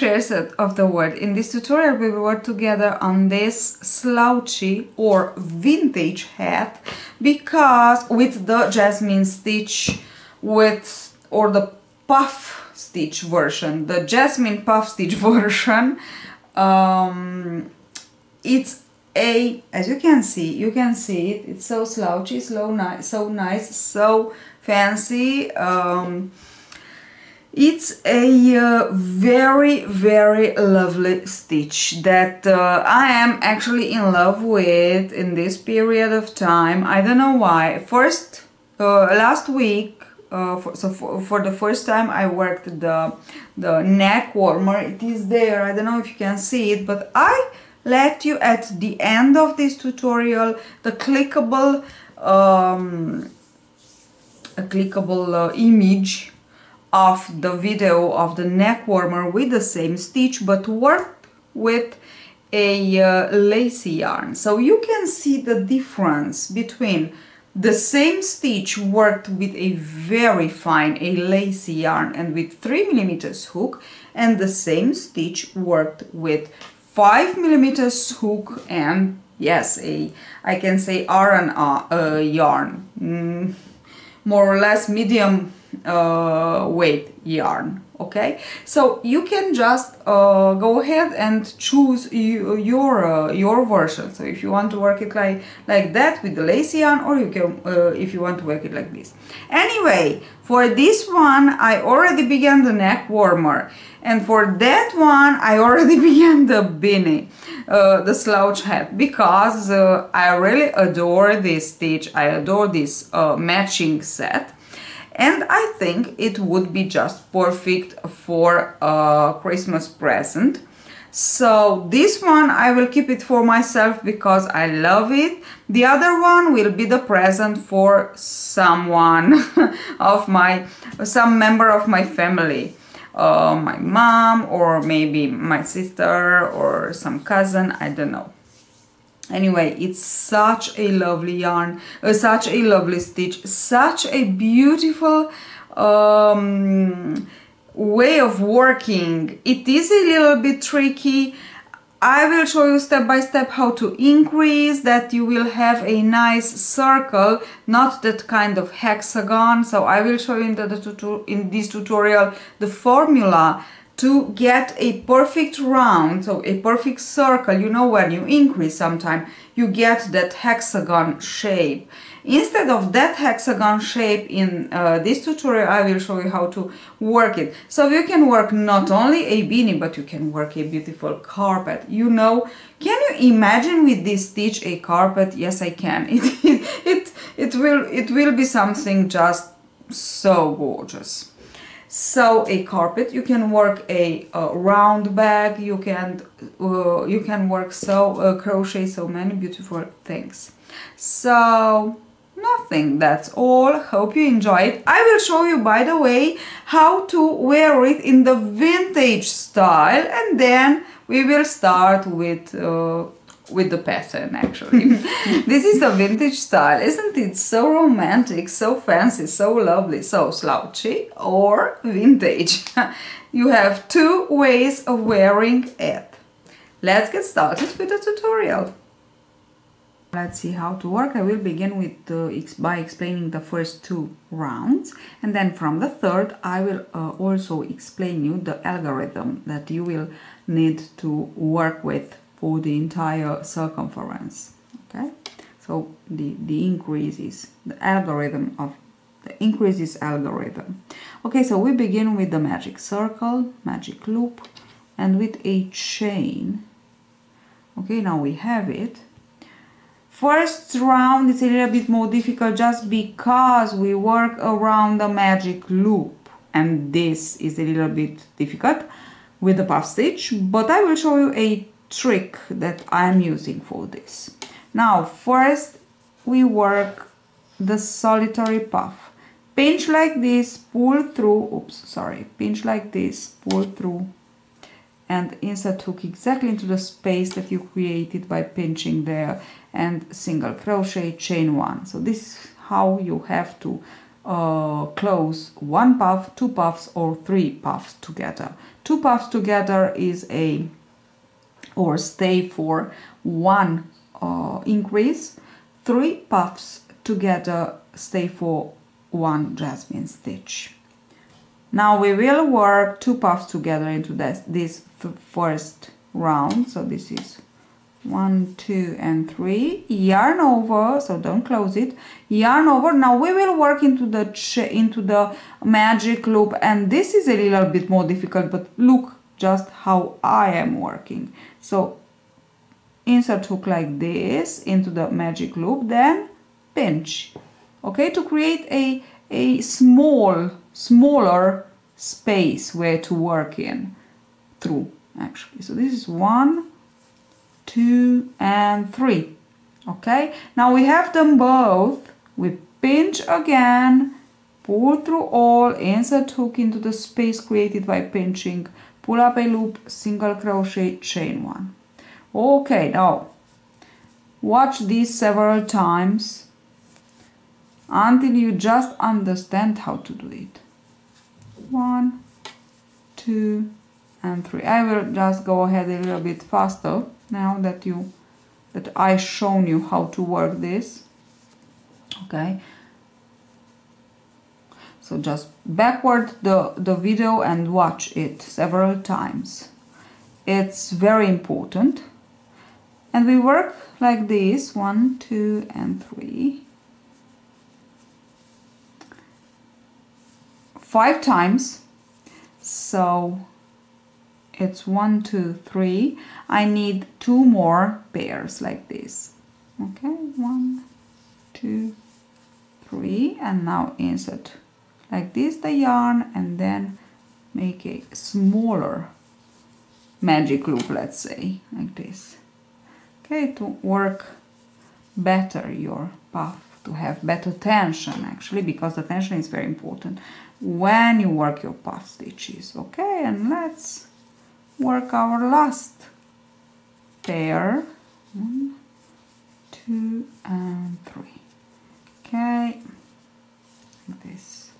Set of the word. In this tutorial we will work together on this slouchy or vintage hat, because with the Jasmin stitch or the puff stitch version, the Jasmin puff stitch version, it's as you can see it, it's so slouchy, so nice, so fancy. It's a very lovely stitch that I am actually in love with in this period of time. I don't know why. First, last week, for the first time I worked the neck warmer. It is there, I don't know if you can see it, but I let you at the end of this tutorial the clickable image of the video of the neck warmer with the same stitch, but worked with a lacy yarn. So you can see the difference between the same stitch worked with a very fine, a lacy yarn and with 3mm hook, and the same stitch worked with 5mm hook and, yes, I can say iron yarn, more or less medium weight yarn. Okay, so you can just go ahead and choose your version. So if you want to work it like that with the lacy yarn, or you can if you want to work it like this. Anyway, for this one I already began the neck warmer, and for that one I already began the beanie, the slouch hat, because I really adore this stitch. I adore this matching set. And I think it would be just perfect for a Christmas present. So this one I will keep it for myself because I love it. The other one will be the present for someone of some member of my family. My mom, or maybe my sister or some cousin, I don't know. Anyway, it's such a lovely yarn, such a lovely stitch, such a beautiful way of working. It is a little bit tricky. I will show you step by step how to increase that you will have a nice circle, not that kind of hexagon. So I will show you in this tutorial the formula to get a perfect round, so a perfect circle. You know, when you increase sometime you get that hexagon shape. Instead of that hexagon shape in this tutorial I will show you how to work it. So you can work not only a beanie, but you can work a beautiful carpet. You know, can you imagine with this stitch a carpet? Yes, I can. It will be something just so gorgeous. So a carpet, you can work a round bag, you can work crochet so many beautiful things. So nothing, that's all. Hope you enjoy it. I will show you, by the way, how to wear it in the vintage style, and then we will start with the pattern. Actually, this is the vintage style. Isn't it so romantic, so fancy, so lovely? So slouchy or vintage. You have two ways of wearing it. Let's get started with the tutorial. Let's see how to work. I will begin with by explaining the first two rounds, and then from the third I will also explain you the algorithm that you will need to work with for the entire circumference. Okay, so the increases, the algorithm of the increases algorithm. Okay, so we begin with the magic circle, magic loop, and with a chain. Okay, now we have it. First round is a little bit more difficult just because we work around the magic loop, and this is a little bit difficult with the puff stitch, but I will show you a trick that I'm using for this. Now first we work the solitary puff. Pinch like this, pull through, pinch like this, pull through, and insert hook exactly into the space that you created by pinching there, and single crochet, chain one. So this is how you have to close one puff, two puffs, or three puffs together. Two puffs together is a or stay for one increase. Three puffs together stay for one jasmine stitch. Now we will work two puffs together into this first round. So this is 1, 2, and 3. Yarn over, so don't close it. Yarn over. Now we will work into the magic loop, and this is a little bit more difficult, but look just how I am working. So insert hook like this into the magic loop, then pinch, okay, to create a smaller space where to work in through, actually. So this is 1, 2, and 3. Okay, now we have them both. We pinch again, pull through all, insert hook into the space created by pinching, pull up a loop, single crochet, chain 1. Okay, now watch this several times until you just understand how to do it. 1, 2, and 3. I will just go ahead a little bit faster now that I shown you how to work this. Okay, so just backward the video and watch it several times. It's very important. And we work like this, 1, 2, and 3. 5 times. So it's 1, 2, 3. I need 2 more pairs like this. Okay, 1, 2, 3, and now insert like this the yarn, and then make a smaller magic loop, let's say, like this. Okay, to work better your puff, to have better tension, actually, because the tension is very important when you work your puff stitches. Okay, and let's work our last pair. 1, 2, and 3. Okay, like this.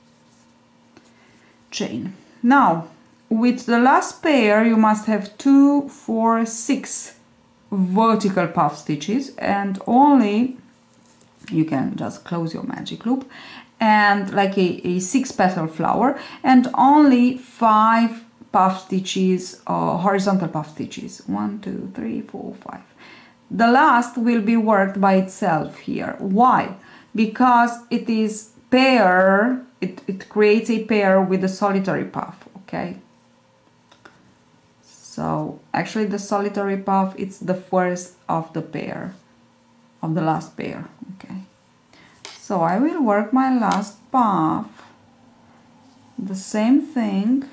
Chain. Now with the last pair you must have 2, 4, 6 vertical puff stitches, and only you can just close your magic loop, and like a 6 petal flower, and only 5 puff stitches, horizontal puff stitches. 1, 2, 3, 4, 5. The last will be worked by itself here. Why? Because it is pair, it creates a pair with the solitary puff. Okay, so actually the solitary puff, it's the first of the pair, of the last pair. Okay, so I will work my last puff, the same thing.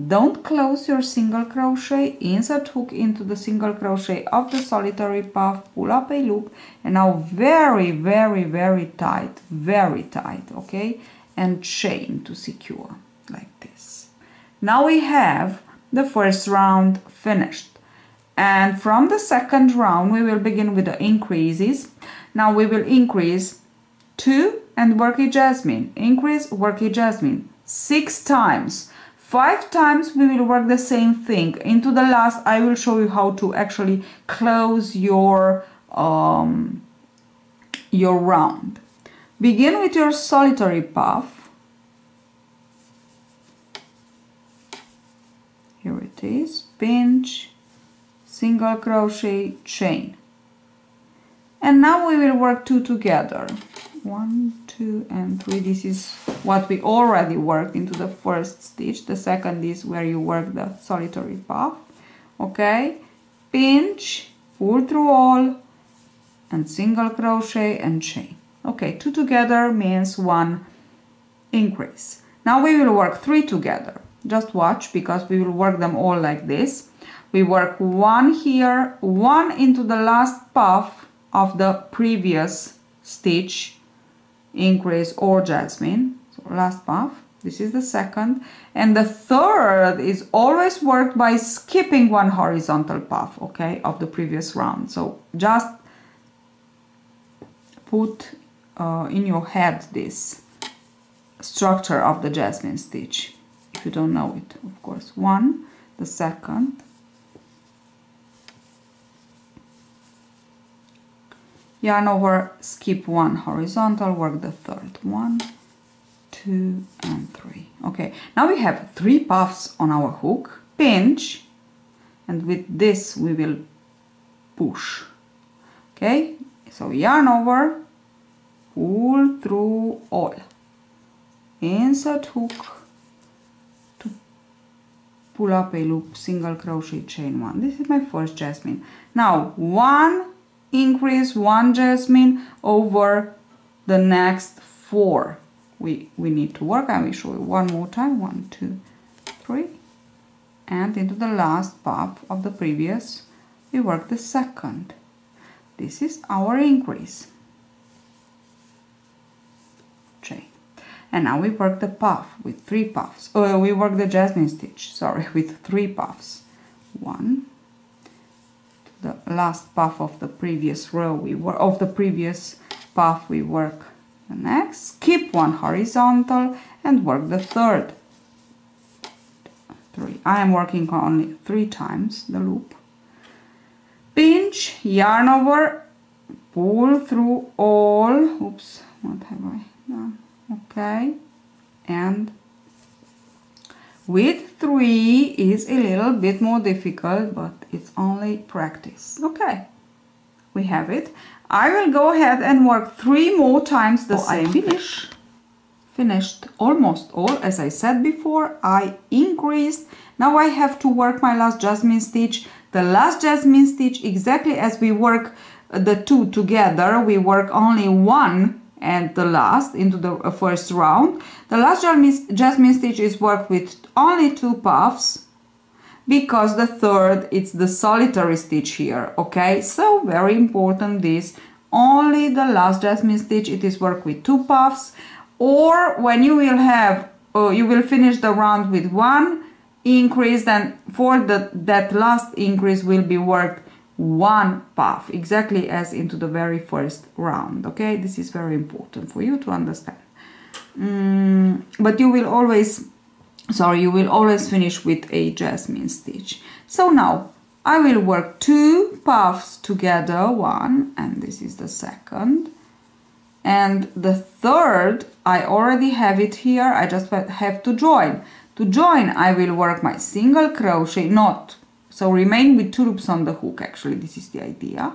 Don't close your single crochet, insert hook into the single crochet of the solitary puff, pull up a loop, and now very, very, very tight, okay, and chain to secure like this. Now we have the first round finished, and from the second round we will begin with the increases. Now we will increase 2 and work a jasmine, increase, work a jasmine 6 times. 5 times we will work the same thing. Into the last I will show you how to actually close your round. Begin with your solitary puff. Here it is, pinch, single crochet, chain. And now we will work 2 together. 1, 2, and 3. This is what we already worked into the first stitch. The second is where you work the solitary puff. Okay, pinch, pull through all, and single crochet and chain. Okay, 2 together means 1 increase. Now we will work 3 together. Just watch, because we will work them all like this. We work 1 here, 1 into the last puff of the previous stitch, increase or jasmine. So last puff, this is the second, and the third is always worked by skipping 1 horizontal puff, okay, of the previous round. So just put in your head this. structure of the Jasmin stitch, if you don't know it, of course. One, the second, yarn over, skip one horizontal, work the third. 1, 2 and 3. Okay, now we have 3 puffs on our hook, pinch, and with this we will push. Okay, so yarn over, pull through all, insert hook to pull up a loop, single crochet, chain 1. This is my first Jasmin. Now 1 increase, 1 Jasmin over the next 4 we need to work. I will show you one more time. 1, 2, 3, and into the last puff of the previous we work the second. This is our increase, chain, and now we work the puff with 3 puffs. We work the Jasmin stitch, sorry, with 3 puffs. 1, the last puff of the previous row we work, of the previous puff we work the next, skip 1 horizontal and work the third. 3. I am working only 3 times the loop. Pinch, yarn over, pull through all. Oops, what have I done? Okay, and with 3 is a little bit more difficult, but it's only practice. Okay, we have it. I will go ahead and work 3 more times the same. I finished almost all. As I said before, I increased. Now I have to work my last Jasmin stitch. The last Jasmin stitch, exactly as we work the 2 together, we work only 1 and the last into the first round. The last Jasmin stitch is worked with only 2 puffs, because the third, it's the solitary stitch here. Okay, so very important, this only the last Jasmin stitch, it is worked with 2 puffs. Or when you will have you will finish the round with 1 increase, then for that last increase will be worked 1 puff, exactly as into the very first round. Okay, this is very important for you to understand. But you will always finish with a Jasmin stitch. So now I will work 2 puffs together, 1, and this is the second, and the third I already have it here. I just have to join. To join I will work my single crochet, so remain with 2 loops on the hook. Actually, this is the idea.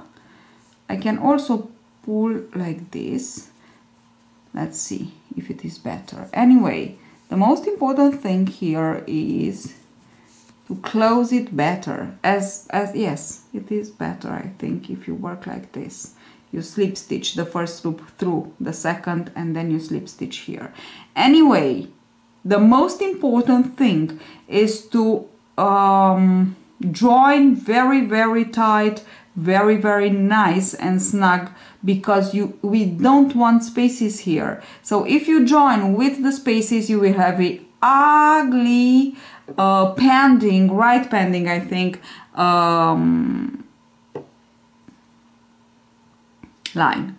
I can also pull like this. Let's see if it is better. Anyway, the most important thing here is to close it better. Yes, it is better, I think, if you work like this. You slip stitch the first loop through the second, and then you slip stitch here. Anyway, the most important thing is to join very, very tight, very, very nice and snug, because we don't want spaces here. So if you join with the spaces, you will have a ugly right pending, I think, line.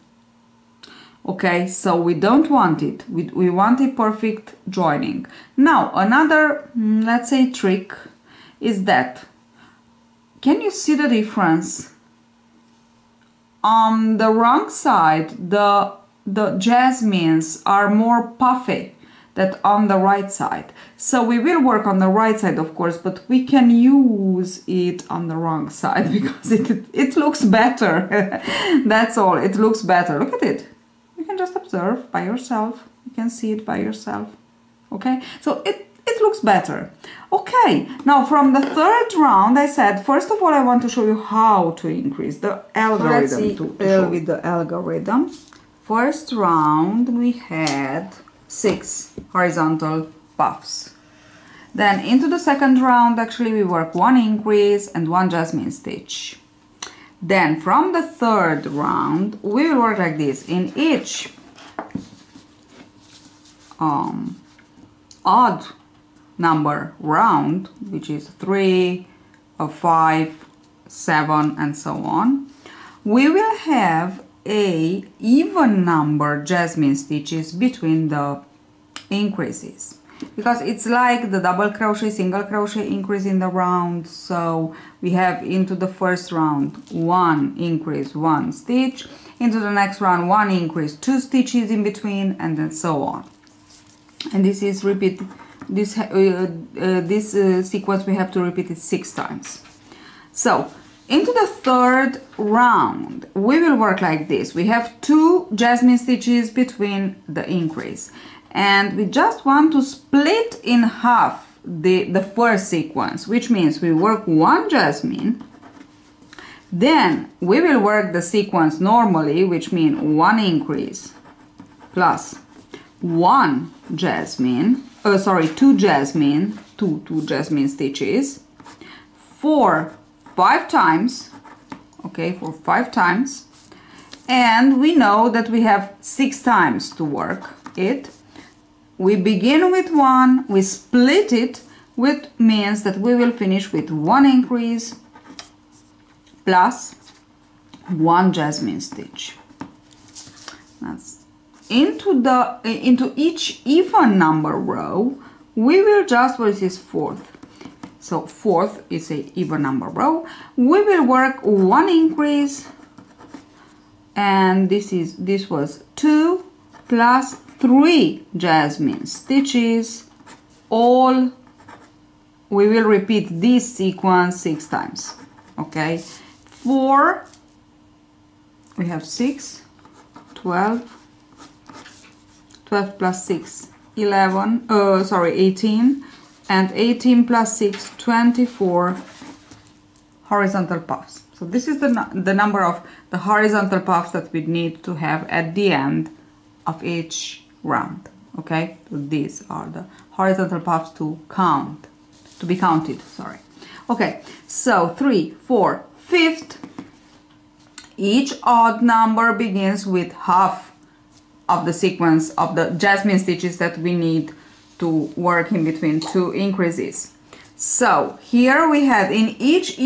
Okay, so we don't want it. We want a perfect joining. Now another, let's say, trick is that, can you see the difference? On the wrong side, the Jasmines are more puffy than on the right side. So we will work on the right side, of course, but we can use it on the wrong side because it looks better. That's all, it looks better. Look at it. You can just observe by yourself. You can see it by yourself. Okay, so it looks better. Okay, now from the third round, I said, first of all, I want to show you how to increase the algorithm. Let's see with the algorithm. First round, we had 6 horizontal puffs. Then into the second round, actually, we work 1 increase and 1 Jasmin stitch. Then from the third round, we will work like this. In each odd number round, which is 3, 5, 7, and so on, we will have a even number Jasmin stitches between the increases, because it's like the double crochet, single crochet increase in the round. So we have into the first round 1 increase, 1 stitch, into the next round 1 increase, 2 stitches in between, and then so on. And this is repeat this sequence we have to repeat it 6 times. So into the third round we will work like this. We have 2 jasmine stitches between the increase, and we just want to split in half the first sequence, which means we work 1 jasmine, then we will work the sequence normally, which means 1 increase plus 1 jasmine, 2 jasmine, two jasmine stitches for 5 times, okay, for 5 times, and we know that we have 6 times to work it. We begin with 1, we split it, which means that we will finish with 1 increase plus 1 jasmine stitch. That's into each even number row we will just, what is this, 4th, so 4th is a even number row, we will work 1 increase, and this was 2 plus 3 jasmine stitches. All we will repeat this sequence 6 times, okay. 4, we have 6, 12 plus 6, 18, and 18 plus 6, 24 horizontal puffs. So this is the number of the horizontal puffs that we need to have at the end of each round, okay. So these are the horizontal puffs to be counted, sorry. Okay, so 3, 4, 5th, each odd number begins with half of the sequence of the jasmine stitches that we need to work in between 2 increases. So here we have in each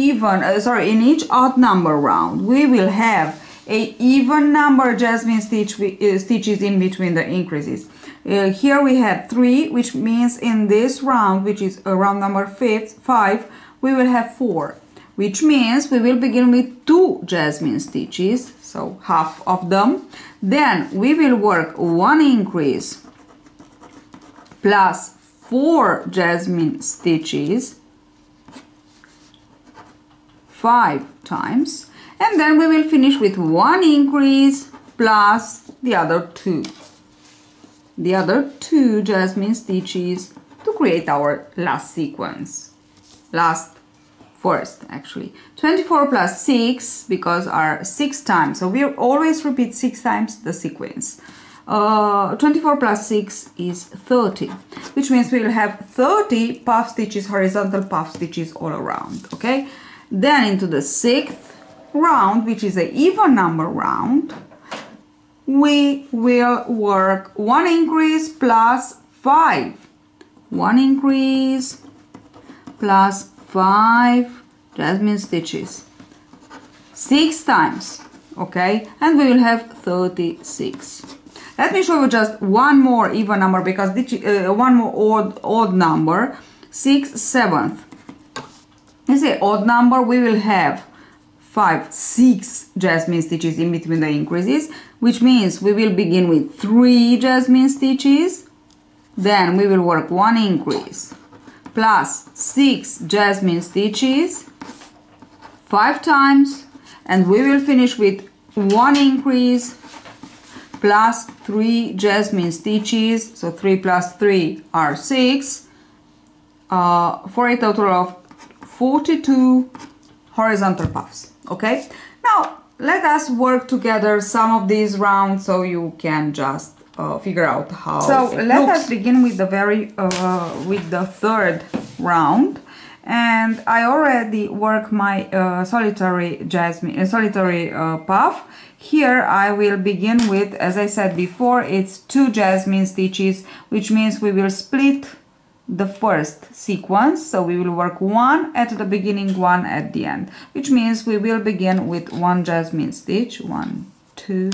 odd number round we will have a even number jasmine stitches in between the increases. Here we have 3, which means in this round, which is round number 5, we will have 4, which means we will begin with 2 jasmine stitches, so half of them. Then we will work 1 increase plus 4 jasmine stitches 5 times, and then we will finish with 1 increase plus the other 2 jasmine stitches to create our last sequence, first actually. 24 plus 6, because are 6 times, so we always repeat 6 times the sequence. 24 plus 6 is 30, which means we will have 30 puff stitches, horizontal puff stitches all around, okay. Then into the 6th round, which is an even number round, we will work 1 increase plus 5, 1 increase plus 5 jasmine stitches 6 times, okay, and we will have 36. Let me show you just one more even number, because one more odd number, 6, 7th. This is an odd number. We will have 6 jasmine stitches in between the increases, which means we will begin with 3 jasmine stitches, then we will work 1 increase plus 6 jasmine stitches 5 times, and we will finish with 1 increase plus 3 jasmine stitches, so 3 plus 3 are 6, for a total of 42 horizontal puffs, okay. Now let us work together some of these rounds so you can just figure out how. So let us begin with the third round, and I already worked my solitary puff. Here I will begin with, as I said before, it's 2 jasmine stitches, which means we will split the first sequence, so we will work 1 at the beginning, 1 at the end, which means we will begin with 1 jasmine stitch, 1, 2,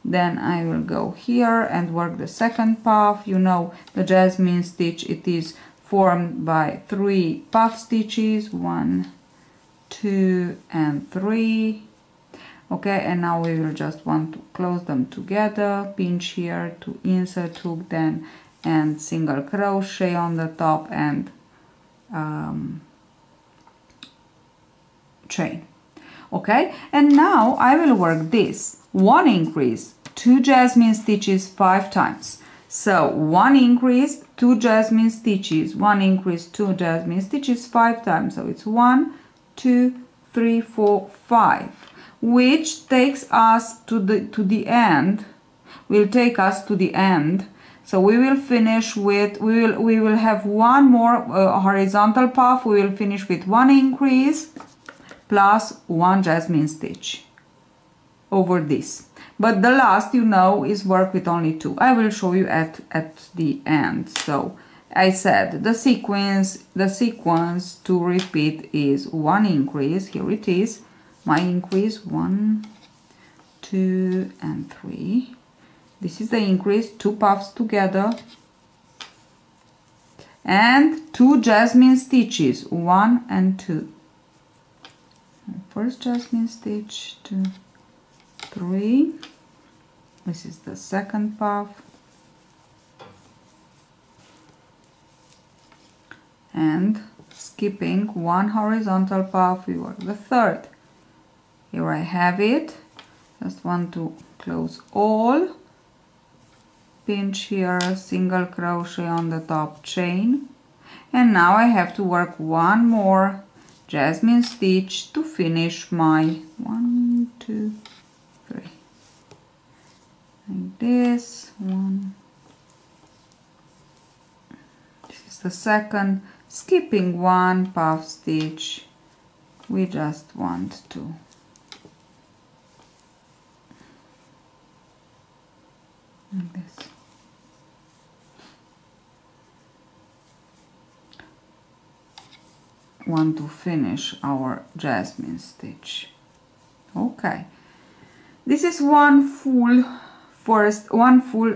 Then I will go here and work the second puff. You know, the jasmine stitch, it is formed by 3 puff stitches, 1, 2 and 3. Okay, and now we will just want to close them together, pinch here to insert hook, then and single crochet on the top and chain. Okay, and now I will work this 1 increase, 2 jasmine stitches 5 times. So 1 increase, 2 jasmine stitches, 1 increase, 2 jasmine stitches 5 times. So it's 1, 2, 3, 4, 5, which takes us to the end. Will take us to the end. So we will finish with, we will have one more horizontal puff. We will finish with 1 increase plus 1 jasmine stitch over this. But the last, you know, is work with only 2. I will show you at the end. So I said the sequence to repeat is 1 increase. Here it is, my increase, 1, 2 and 3. This is the increase, 2 puffs together and 2 jasmine stitches, 1 and 2. First jasmine stitch, 2, 3. This is the second puff, and skipping 1 horizontal puff, we work the third. Here I have it. Just want to close all, pinch here, single crochet on the top, chain, and now I have to work 1 more jasmine stitch to finish my 1, 2, 3, like this. 1, this is the second, skipping 1 puff stitch. We just want to like this. Want to finish our jasmine stitch. Okay, this is one full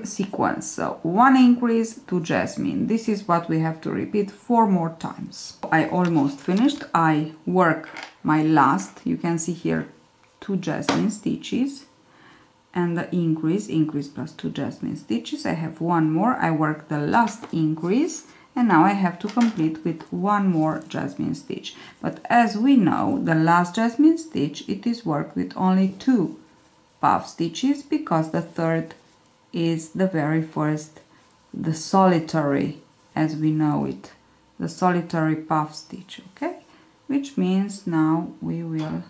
sequence. So 1 increase, 2 jasmine. This is what we have to repeat 4 more times. I almost finished. I work my last, you can see here, 2 jasmine stitches and the increase plus 2 jasmine stitches. I have 1 more. I work the last increase, and now I have to complete with 1 more jasmine stitch. But as we know, the last jasmine stitch, it is worked with only 2 puff stitches, because the third is the very first, the solitary, as we know it, the solitary puff stitch. Okay, which means now we will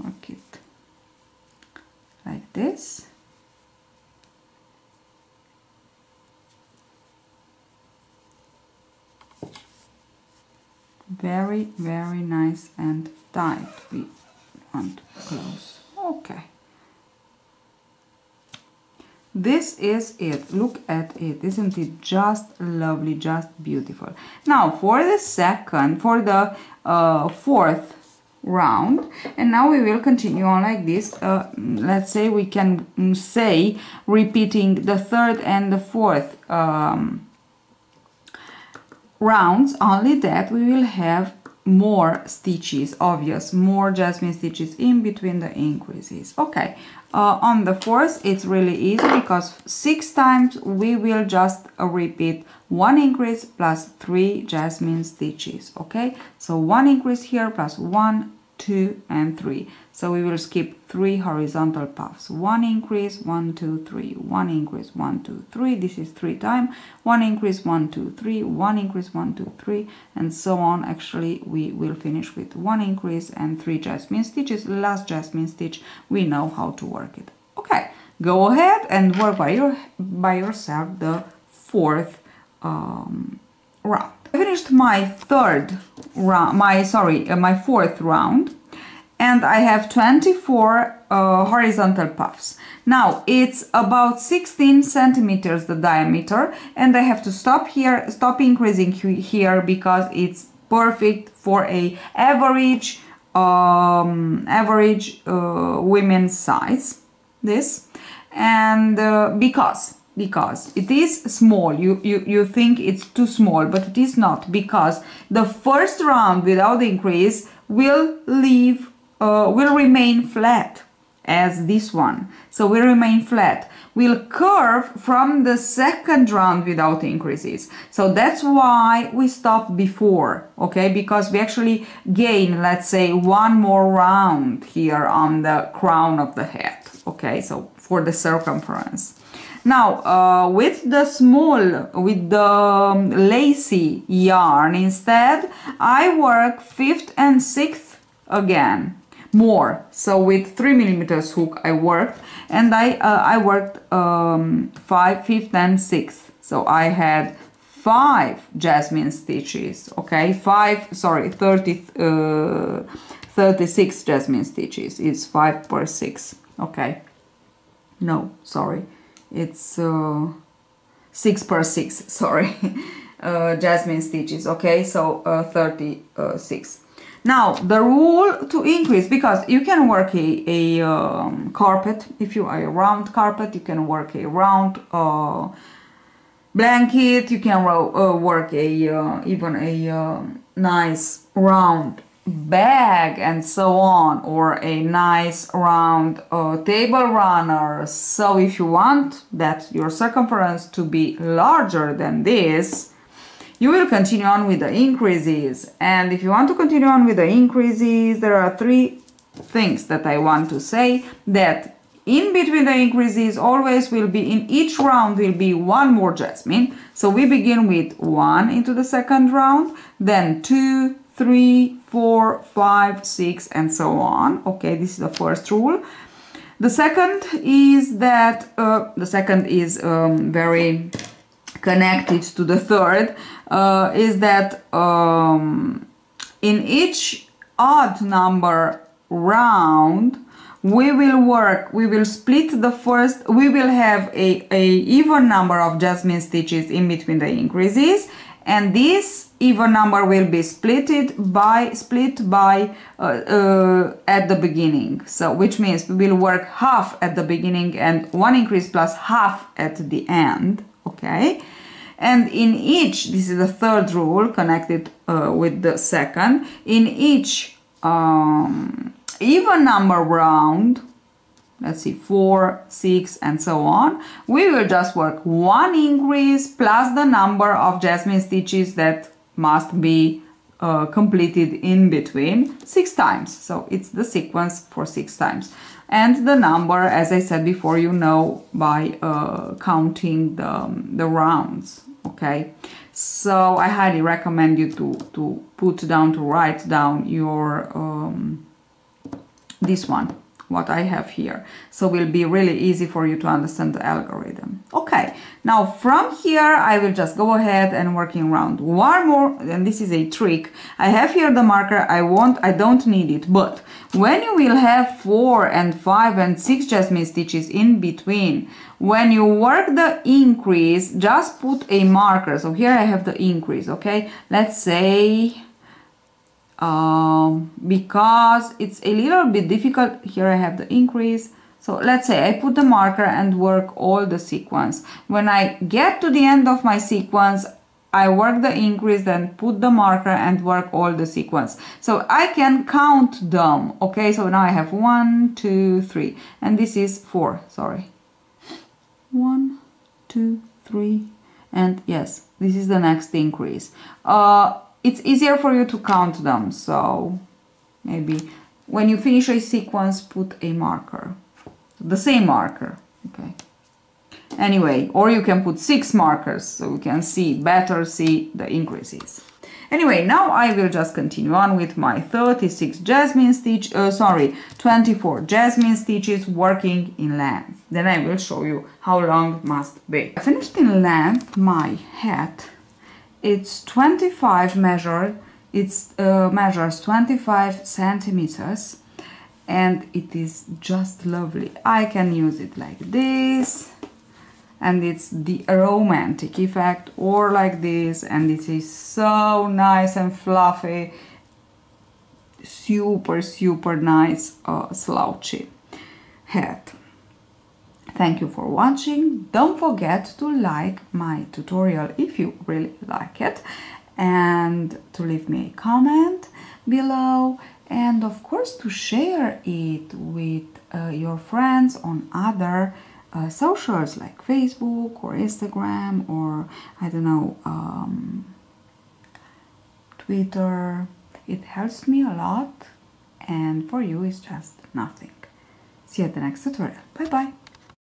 work it like this. Very, very nice and tight. We want to close. Okay. This is it. Look at it. Isn't it just lovely, just beautiful? Now for the fourth round, and now we will continue on like this. Let's say we can say repeating the third and the fourth rounds, only that we will have more stitches, more jasmine stitches in between the increases. Okay, on the fourth it's really easy, because 6 times we will just repeat 1 increase plus 3 jasmine stitches. Okay, so 1 increase here plus 1, 2 and 3. So we will skip 3 horizontal puffs. 1 increase, 1, 2, 3, 1 increase, 1, 2, 3. This is 3 times. 1 increase, 1, 2, 3, 1 increase, 1, 2, 3, and so on. Actually, we will finish with 1 increase and 3 jasmine stitches. Last jasmine stitch, we know how to work it. Okay, go ahead and work by yourself the fourth round. I finished my my fourth round, and I have 24 horizontal puffs. Now it's about 16 centimeters the diameter, and I have to stop here, stop increasing here, because it's perfect for a average women's size. this, and because it is small, you think it's too small, but it is not, because the first round without increase will remain flat as this one. So will remain flat, will curve from the second round without increases. So that's why we stopped before, okay, because we actually gain, let's say, one more round here on the crown of the head, okay, so for the circumference. Now with the lacy yarn, instead I work 5th and 6th again more. So with 3mm hook I worked, and I worked 5th and 6th. So I had 5 Jasmin stitches, okay, 36 Jasmin stitches. It's 5 per 6, okay, no, sorry, it's 6 per 6, sorry, Jasmin stitches, okay, so 36. Now the rule to increase, because you can work a carpet, if you are a round carpet, you can work a round blanket, you can work even a nice round bag and so on, or a nice round table runner. So if you want that your circumference to be larger than this, you will continue on with the increases. And if you want to continue on with the increases, there are 3 things that I want to say. That in between the increases always will be, in each round will be one more Jasmin. So we begin with 1 into the second round, then 2, 3, 4, 5, 6, and so on. Okay, this is the first rule. The second is that very connected to the third, is that in each odd number round we will split the first, we will have a even number of Jasmin stitches in between the increases, and this even number will be split by at the beginning. So which means we will work half at the beginning and 1 increase plus half at the end, okay. And in each, this is the third rule connected with the second, in each even number round, let's see, 4, 6, and so on, we will just work 1 increase plus the number of Jasmin stitches that must be completed in between 6 times. So it's the sequence for 6 times. And the number, as I said before, you know by counting the rounds, okay? So I highly recommend you to write down your this one, what I have here, so it will be really easy for you to understand the algorithm. Okay, now from here I will just go ahead and working around one more, and this is a trick. I have here the marker, I don't need it, but when you will have 4 and 5 and 6 Jasmin stitches in between, when you work the increase, just put a marker. So here I have the increase, okay, let's say because it's a little bit difficult, here I have the increase, so let's say I put the marker and work all the sequence. When I get to the end of my sequence, I work the increase, then put the marker and work all the sequence, so I can count them, okay. So now I have 1, 2, 3, and this is 4, sorry, 1, 2, 3, and yes, this is the next increase. It's easier for you to count them, so maybe when you finish a sequence, put a marker, the same marker, okay. Anyway, or you can put 6 markers so you can better see the increases. Anyway, now I will just continue on with my 36 Jasmin stitch, 24 Jasmin stitches working in length. Then I will show you how long it must be. I finished in length my hat. It's 25 measured, it measures 25 centimeters, and it is just lovely. I can use it like this, and it's the romantic effect, or like this, and it is so nice and fluffy, super nice slouchy hat. Thank you for watching. Don't forget to like my tutorial if you really like it, and to leave me a comment below, and of course to share it with your friends on other socials like Facebook or Instagram, or I don't know, Twitter. It helps me a lot, and for you it's just nothing. See you at the next tutorial. Bye bye.